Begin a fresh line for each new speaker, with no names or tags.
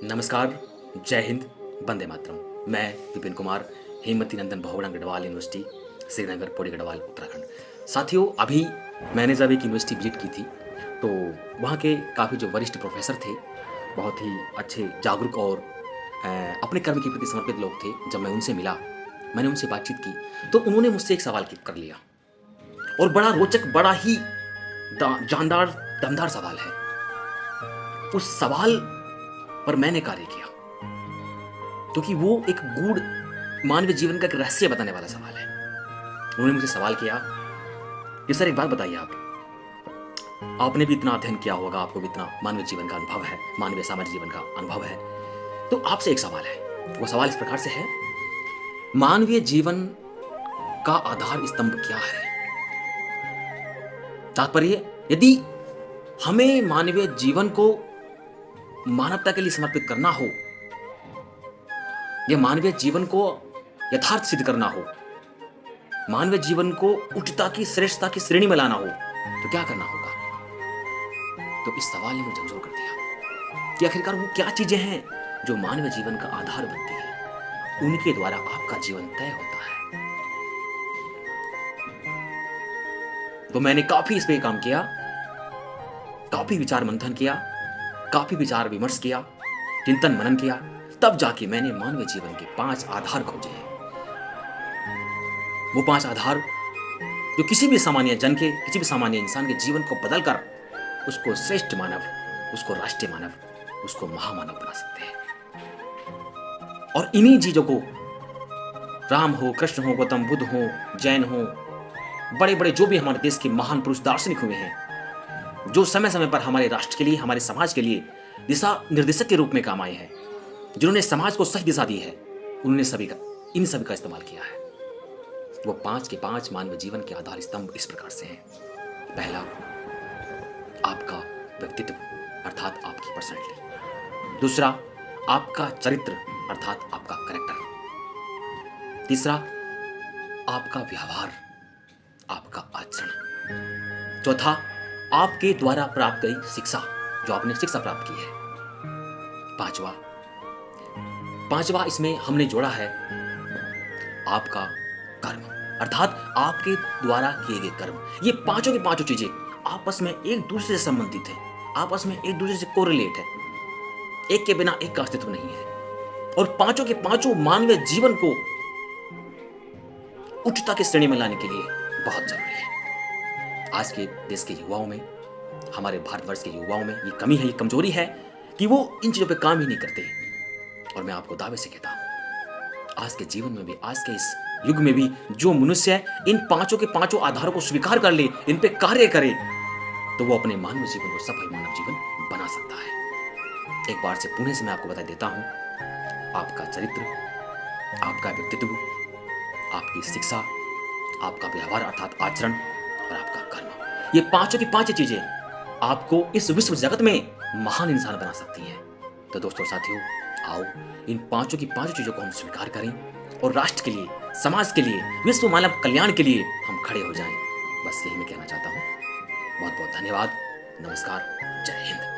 नमस्कार, जय हिंद, वंदे मातरम। मैं विपिन कुमार, हेमवती नंदन बहुगुणा गढ़वाल यूनिवर्सिटी, श्रीनगर, पौड़ी गढ़वाल, उत्तराखंड। साथियों, अभी मैंने जब एक यूनिवर्सिटी विजिट की थी, तो वहाँ के काफ़ी जो वरिष्ठ प्रोफेसर थे, बहुत ही अच्छे, जागरूक और अपने कर्म के प्रति समर्पित लोग थे। जब मैं उनसे मिला, मैंने उनसे बातचीत की, तो उन्होंने मुझसे एक सवाल कर लिया और बड़ा रोचक, बड़ा ही जानदार, दमदार सवाल है। उस सवाल पर मैंने कार्य किया क्योंकि वो एक गूढ़ मानवीय जीवन का एक रहस्य बताने वाला सवाल है। उन्होंने मुझसे सवाल किया कि सर, एक बात बताइए, आपने भी इतना अध्ययन किया होगा, आपको भी इतना मानवीय जीवन का अनुभव है, मानवीय सामाजिक जीवन का अनुभव है, तो आपसे एक सवाल है। वो सवाल इस प्रकार से है, मानवीय जीवन का आधार स्तंभ क्या है? तात्पर्य, यदि हमें मानवीय जीवन को मानवता के लिए समर्पित करना हो, यह मानवीय जीवन को यथार्थ सिद्ध करना हो, मानवीय जीवन को उच्चता की, श्रेष्ठता की श्रेणी में लाना हो, तो क्या करना होगा? तो इस सवाल ने मुझे झकझोर कर दिया कि आखिरकार वो क्या चीजें हैं जो मानवीय जीवन का आधार बनती है, उनके द्वारा आपका जीवन तय होता है। तो मैंने काफी इस पे काम किया, काफी विचार मंथन किया, काफी विचार विमर्श किया, चिंतन मनन किया, तब जाके मैंने मानवीय जीवन के 5 आधार खोजे हैं। वो 5 आधार जो किसी भी सामान्य जन के, किसी भी सामान्य इंसान के जीवन को बदलकर उसको श्रेष्ठ मानव, उसको राष्ट्रीय मानव, उसको महामानव बना सकते हैं। और इन्हीं चीजों को राम हो, कृष्ण हो, गौतम बुद्ध हो, जैन हो, बड़े बड़े जो भी हमारे देश के महान पुरुष दार्शनिक हुए हैं, जो समय समय पर हमारे राष्ट्र के लिए, हमारे समाज के लिए दिशा निर्देशक के रूप में काम आए हैं, जिन्होंने समाज को सही दिशा दी है, उन्होंने इन सभी का इस्तेमाल किया है। वो 5 के 5 मानव जीवन के आधार स्तंभ इस प्रकार से हैं। पहला, आपका व्यक्तित्व अर्थात आपकी पर्सनैलिटी। दूसरा, आपका चरित्र अर्थात आपका कैरेक्टर। तीसरा, आपका व्यवहार, आपका आचरण। चौथा, आपके द्वारा प्राप्त गई शिक्षा, जो आपने शिक्षा प्राप्त की है। पांचवा इसमें हमने जोड़ा है आपका कर्म, अर्थात आपके द्वारा किए गए कर्म। ये पांचों की पांचों चीजें आपस में एक दूसरे से संबंधित है, आपस में एक दूसरे से कोरिलेट है, एक के बिना एक का अस्तित्व नहीं है। और पांचों के पांचों मानवीय जीवन को उच्चता की श्रेणी में लाने के लिए बहुत जरूरी है। आज के देश के युवाओं में, हमारे भारतवर्ष के युवाओं में ये कमी है, ये कमजोरी है कि वो इन चीजों पे काम ही नहीं करते। और मैं आपको दावे से कहता हूं, आज के जीवन में भी, आज के इस युग में भी जो मनुष्य इन पांचों के पांचों आधारों को स्वीकार कर ले, इन पे कार्य करे, तो वो अपने मानव जीवन को सफल मानव जीवन बना सकता है। एक बार से पुणे से मैं आपको बता देता हूं, आपका चरित्र, आपका व्यक्तित्व, आपकी शिक्षा, आपका व्यवहार अर्थात आचरण और आपका कर्म, ये पांचों की पांचों चीजें आपको इस विश्व जगत में महान इंसान बना सकती हैं। तो दोस्तों, साथियों, आओ इन पांचों की पांचों चीजों को हम स्वीकार करें और राष्ट्र के लिए, समाज के लिए, विश्व मानव कल्याण के लिए हम खड़े हो जाएं। बस यही मैं कहना चाहता हूं। बहुत बहुत धन्यवाद। नमस्कार, जय हिंद।